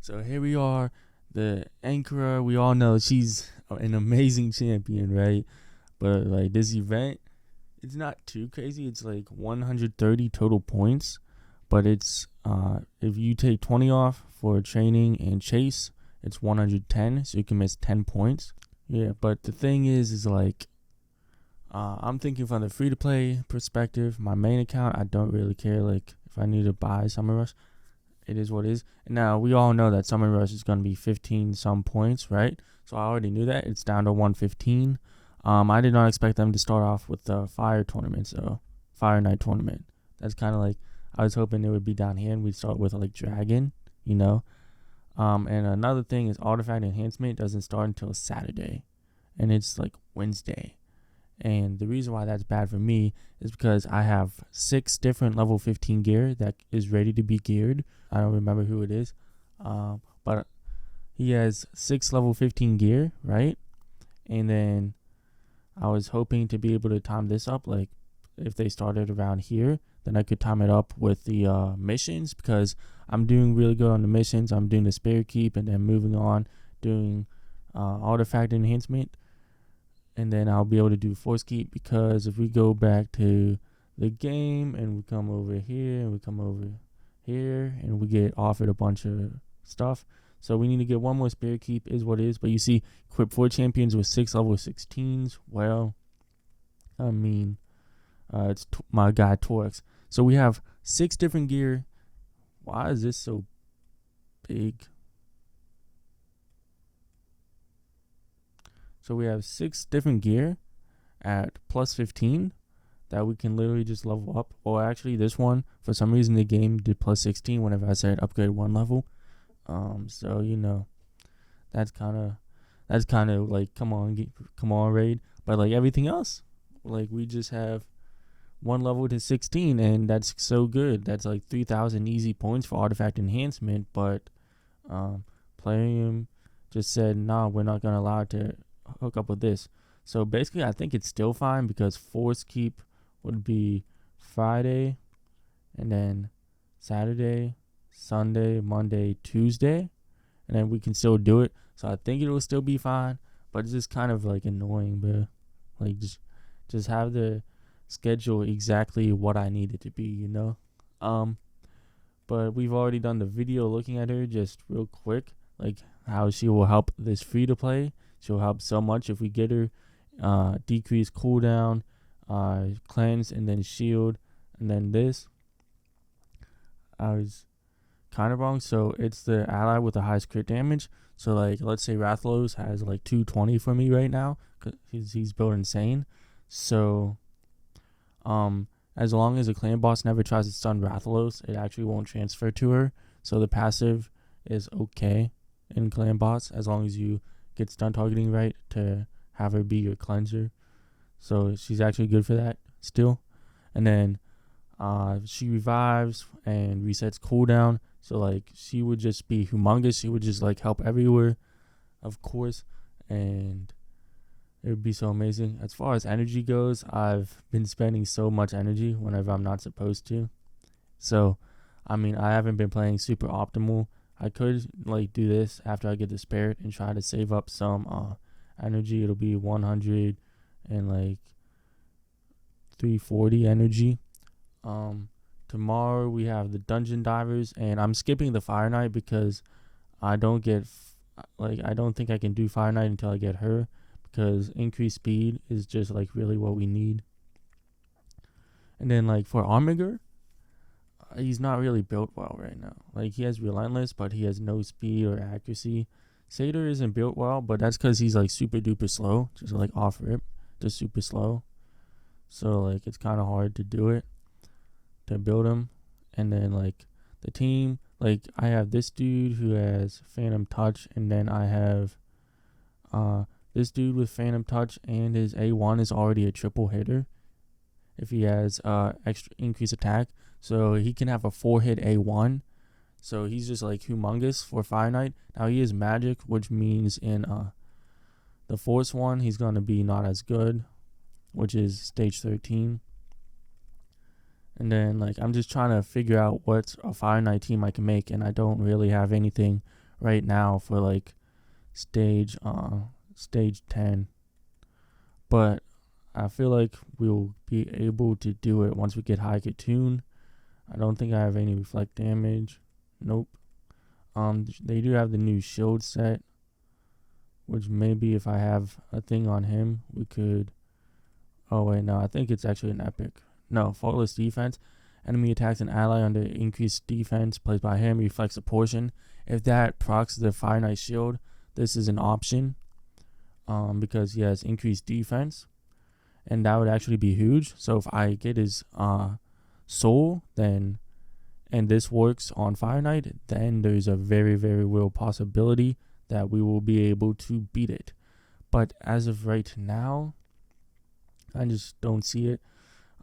So here we are, the Ankora. We all know she's an amazing champion, right? But like this event, it's not too crazy. It's like 130 total points, but it's if you take 20 off for training and chase, it's 110. So you can miss 10 points. Yeah, but the thing is like I'm thinking from the free to play perspective. My main account, I don't really care. Like if I need to buy Summer Rush, it is what it is. And now we all know that Summer Rush is going to be 15 some points, right? So I already knew that. It's down to 115. I did not expect them to start off with the Fire tournament, so Fire Night tournament. That's kind of like, I was hoping it would be down here and we'd start with like Dragon, you know? And another thing is Artifact Enhancement doesn't start until Saturday, and it's like Wednesday. And the reason why that's bad for me is because I have 6 different level 15 gear that is ready to be geared. I don't remember who it is. But he has 6 level 15 gear, right? And then I was hoping to be able to time this up. Like if they started around here, then I could time it up with the missions, because I'm doing really good on the missions. I'm doing the Spare Keep and then moving on, doing Artifact Enhancement. And then I'll be able to do Force Keep, because if we go back to the game and we come over here and we come over here and we get offered a bunch of stuff. So we need to get one more Spare Keep is what it is. But you see, equip 4 champions with 6 level 16s. Well, I mean, it's my guy Torx. So we have 6 different gear. Why is this so big? So we have 6 different gear at plus 15 that we can literally just level up. Or actually, this one, for some reason, the game did plus 16 whenever I said upgrade 1 level. So you know, that's kind of like, come on, raid. But like everything else, like we just have 1 level to 16, and that's so good. That's like 3,000 easy points for Artifact Enhancement. But Plarium just said, nah, we're not gonna allow it to hook up with this. So basically I think it's still fine, because Force Keep would be Friday and then Saturday, Sunday, Monday, Tuesday, and then we can still do it. So I think it will still be fine, but it's just kind of like annoying, but like just have the schedule exactly what I need it to be, you know. But we've already done the video looking at her just real quick, like how she will help this free to play. She'll help so much if we get her decrease cooldown, cleanse, and then shield, and then this. I was kind of wrong. So it's the ally with the highest crit damage. So like, let's say Rathalos has like 220 for me right now, cause he's built insane. So as long as a clan boss never tries to stun Rathalos, it actually won't transfer to her. So the passive is okay in clan boss, as long as you get stun targeting right to have her be your cleanser. So she's actually good for that still. And then she revives and resets cooldown. So like, she would just be humongous. She would just like help everywhere, of course, and it would be so amazing. As far as energy goes, I've been spending so much energy whenever I'm not supposed to. So I mean, I haven't been playing super optimal. I could like do this after I get the Spirit and try to save up some energy. It'll be 100 and like 340 energy. Tomorrow we have the Dungeon Divers, and I'm skipping the Fire Knight because I don't think I can do Fire Knight until I get her, because increased speed is just like really what we need. And then like for Armiger, he's not really built well right now. Like, he has Relentless, but he has no speed or accuracy. Satyr isn't built well, but that's because he's like super duper slow, just like off rip, just super slow. So like, it's kind of hard to do it, to build him. And then like the team, like I have this dude who has Phantom Touch, and then I have this dude with Phantom Touch, and his A1 is already a triple hitter if he has extra increased attack. So he can have a 4-hit A1. So he's just like humongous for Fire Knight. Now he is magic, which means in the Force one, he's going to be not as good, which is stage 13. And then like, I'm just trying to figure out what a Fire Knight team I can make, and I don't really have anything right now for like stage 10, but I feel like we'll be able to do it once we get high Tune. I don't think I have any reflect damage. Nope. They do have the new shield set, which maybe if I have a thing on him, we could. Oh wait, no, I think it's actually an epic. No, faultless defense. Enemy attacks an ally under increased defense placed by him reflects a portion. If that procs the Fire Knight shield, this is an option. Because he has increased defense, and that would actually be huge. So if I get his soul, then and this works on Fire Knight, then there's a very, very real possibility that we will be able to beat it. But as of right now, I just don't see it.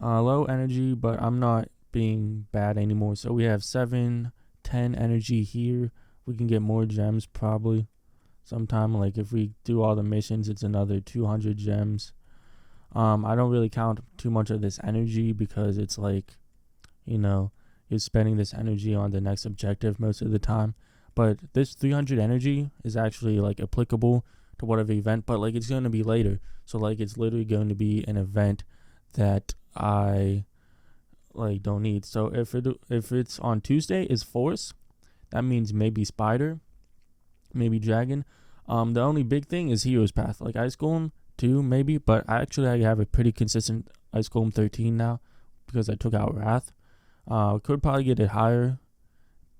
Low energy, but I'm not being bad anymore. So we have 7, 10 energy here. We can get more gems probably sometime. Like if we do all the missions, it's another 200 gems. I don't really count too much of this energy because it's like, you're spending this energy on the next objective most of the time. But this 300 energy is actually like applicable to whatever event, but like it's going to be later. So like it's literally going to be an event that I like don't need. So if it's on Tuesday is Force, that means maybe Spider, maybe Dragon. The only big thing is Hero's Path. Like Ice Golem 2 maybe, but I have a pretty consistent Ice Golem 13 now because I took out Wrath. Could probably get it higher.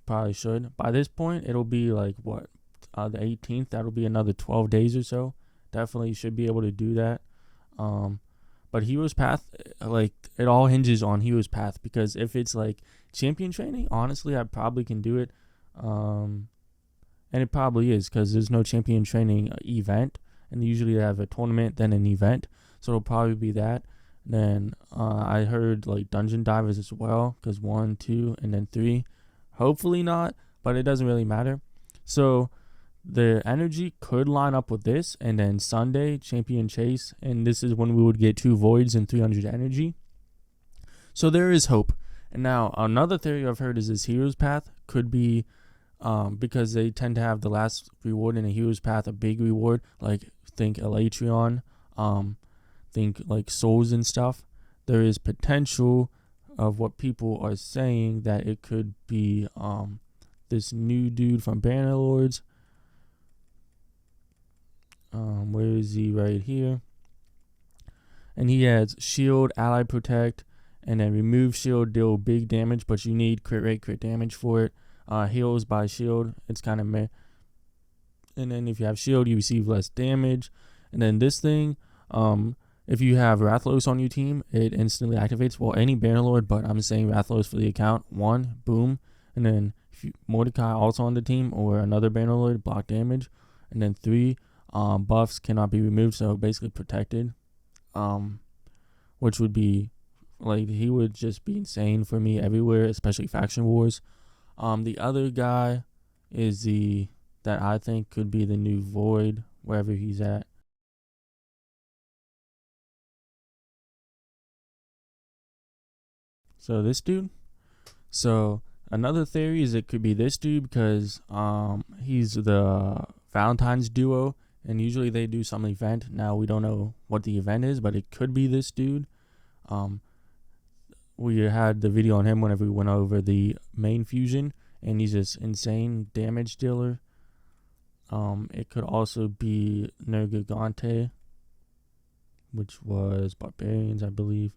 Probably should. By this point, it'll be like what? The 18th. That'll be another 12 days or so. Definitely should be able to do that. But Hero's Path, like it all hinges on Hero's Path because if it's like champion training, honestly, I probably can do it. And it probably is because there's no champion training event, and usually they have a tournament then an event, so it'll probably be that. Then I heard like dungeon divers as well, because 1, 2, and then 3. Hopefully not, but it doesn't really matter. So the energy could line up with this, and then Sunday champion chase, and this is when we would get 2 voids and 300 energy. So there is hope. And now another theory I've heard is this Hero's Path could be because they tend to have the last reward in a Hero's Path a big reward, like think Elytrion, think like souls and stuff. There is potential of what people are saying that it could be this new dude from Bannerlords. Where is he? Right here. And he has shield, ally protect, and then remove shield, deal big damage, but you need crit rate, crit damage for it. Heals by shield, it's kind of meh. And then if you have shield, you receive less damage. And then this thing, if you have Rathalos on your team, it instantly activates. Well, any Bannerlord, but I'm saying Rathalos for the account. 1, boom. And then if you Mordecai also on the team or another Bannerlord, block damage. And then 3, buffs cannot be removed, so basically protected. Which would be like he would just be insane for me everywhere, especially faction wars. The other guy is that I think could be the new Void wherever he's at. So this dude. So another theory is it could be this dude because he's the Valentine's duo, and usually they do some event. Now we don't know what the event is, but it could be this dude. We had the video on him whenever we went over the main fusion, and he's just insane damage dealer. It could also be Nergigante, which was Barbarians, I believe.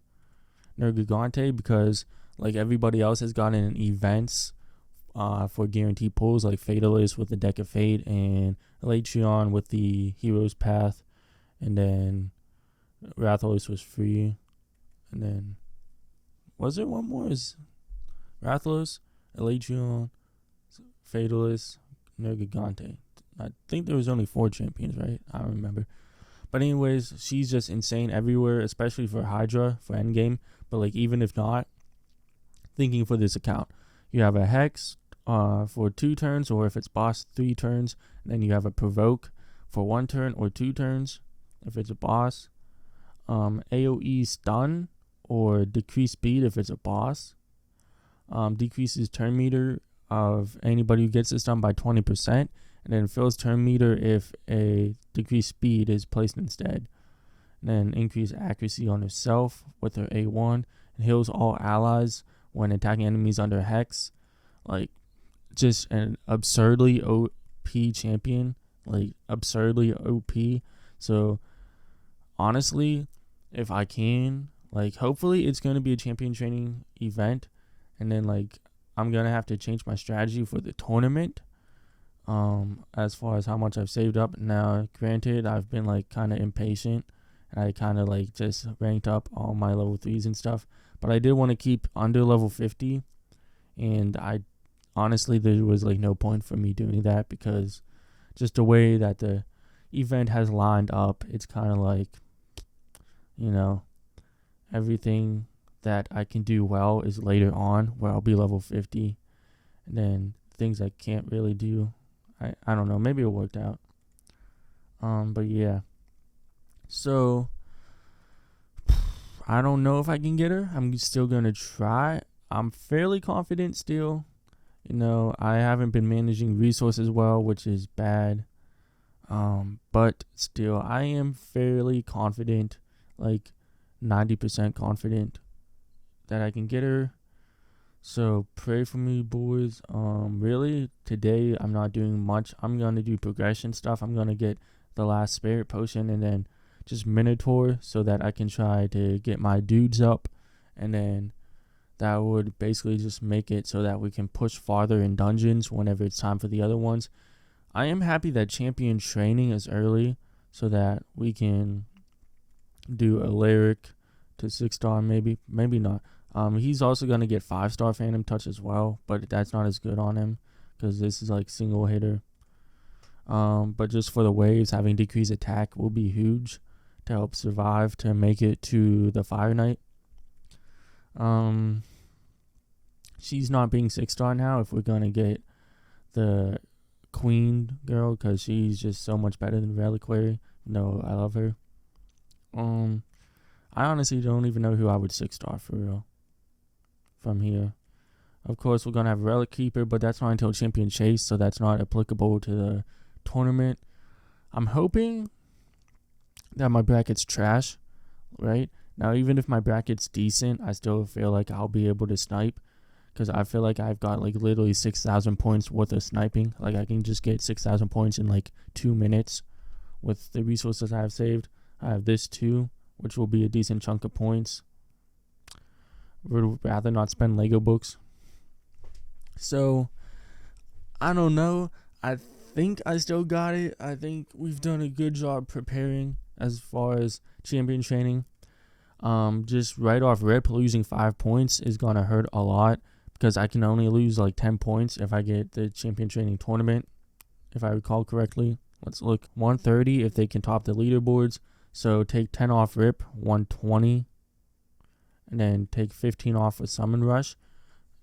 Nergigante because like everybody else has gotten events for guaranteed pulls, like Fatalist with the Deck of Fate and Elytrion with the Hero's Path, and then Rathalos was free, and then was there one more? Is Rathalos, Elytrion, Fatalist, Nergigante. I think there was only 4 champions, right? I don't remember. But anyways, she's just insane everywhere, especially for Hydra, for endgame. But like even if not, thinking for this account, you have a Hex for 2 turns, or if it's boss 3 turns, and then you have a Provoke for 1 turn or 2 turns if it's a boss. AoE stun or decrease speed if it's a boss. Decreases turn meter of anybody who gets this done by 20%, and then fills turn meter if a decreased speed is placed instead. And then increase accuracy on herself with her A1, and heals all allies when attacking enemies under Hex. Like, just an absurdly OP champion. Like, absurdly OP. So, honestly, if I can, like, hopefully it's going to be a champion training event. And then, like, I'm going to have to change my strategy for the tournament. As far as how much I've saved up. Now, granted, I've been, like, kind of impatient. And I kind of, like, just ranked up all my level 3s and stuff. But I did want to keep under level 50. And honestly, there was, like, no point for me doing that. Because just the way that the event has lined up, it's kind of like, you know, everything that I can do well is later on where I'll be level 50. And then things I can't really do, I don't know, maybe it worked out. But yeah. So, I don't know if I can get her. I'm still going to try. I'm fairly confident still. You know, I haven't been managing resources well, which is bad. But still, I am fairly confident, like 90% confident that I can get her. So pray for me, boys. Really, today I'm not doing much. I'm going to do progression stuff. I'm going to get the last spirit potion and then just Minotaur so that I can try to get my dudes up. And then that would basically just make it so that we can push farther in dungeons whenever it's time for the other ones. I am happy that champion training is early so that we can do a lyric to 6-star maybe not. He's also going to get 5-star Phantom Touch as well, but that's not as good on him because this is like single hitter. But just for the waves, having decreased attack will be huge to help survive to make it to the Fire Knight. She's not being 6-star now if we're going to get the Queen girl because she's just so much better than Reliquary. No, I love her. I honestly don't even know who I would 6-star for real from here. Of course, we're going to have Relic Keeper, but that's not until Champion Chase, so that's not applicable to the tournament. I'm hoping that my bracket's trash, right? Now, even if my bracket's decent, I still feel like I'll be able to snipe because I feel like I've got like literally 6,000 points worth of sniping. Like I can just get 6,000 points in like 2 minutes with the resources I have saved. I have this too, which will be a decent chunk of points. Would rather not spend Lego books. So, I don't know. I think I still got it. I think we've done a good job preparing as far as champion training. Just right off rip, losing 5 points is going to hurt a lot because I can only lose like 10 points if I get the champion training tournament, if I recall correctly. Let's look. 130 if they can top the leaderboards. So take 10 off rip, 120. And then take 15 off with Summon Rush.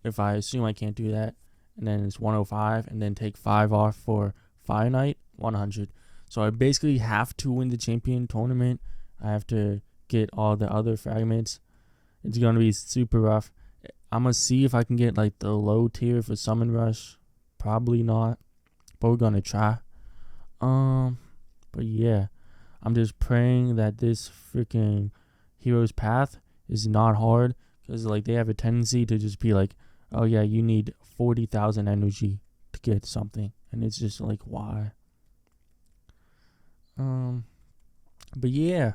If I assume I can't do that. And then it's 105. And then take 5 off for Fire Knight, 100. So I basically have to win the champion tournament. I have to get all the other fragments. It's going to be super rough. I'm going to see if I can get like the low tier for Summon Rush. Probably not. But we're going to try. But yeah. I'm just praying that this freaking Hero's Path is not hard. Because like they have a tendency to just be like, oh yeah, you need 40,000 energy to get something. And it's just like, why? But yeah.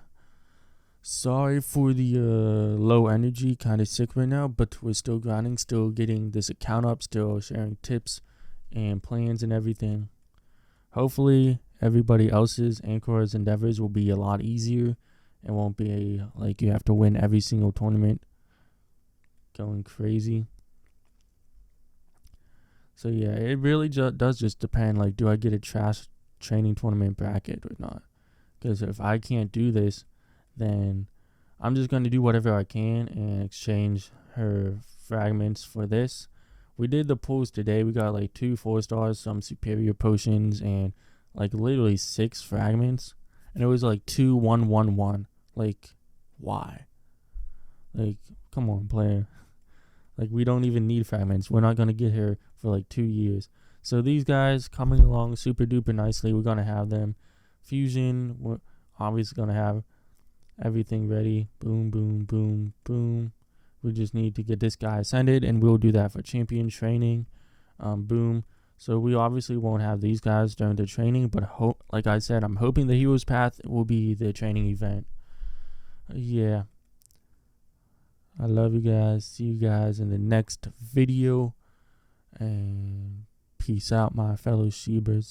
Sorry for the low energy, kind of sick right now, but we're still grinding, still getting this account up, still sharing tips and plans and everything. Hopefully, everybody else's Ankora's endeavors will be a lot easier and won't be like you have to win every single tournament going crazy. So yeah, it really does just depend, like, do I get a trash training tournament bracket or not? Because if I can't do this, then I'm just going to do whatever I can and exchange her fragments for this. We did the pulls today. We got like 2 4-stars, some superior potions, and like literally 6 fragments. And it was like 2 1 1 1. Like, why? Like, come on, player. Like, we don't even need fragments. We're not going to get her for like 2 years. So these guys coming along super duper nicely. We're gonna have them. Fusion, we're obviously gonna have everything ready. Boom, boom, boom, boom. We just need to get this guy ascended, and we'll do that for champion training. Boom. So we obviously won't have these guys during the training, but like I said, I'm hoping the Hero's Path will be the training event. Yeah. I love you guys. See you guys in the next video. And peace out, my fellow Shebers.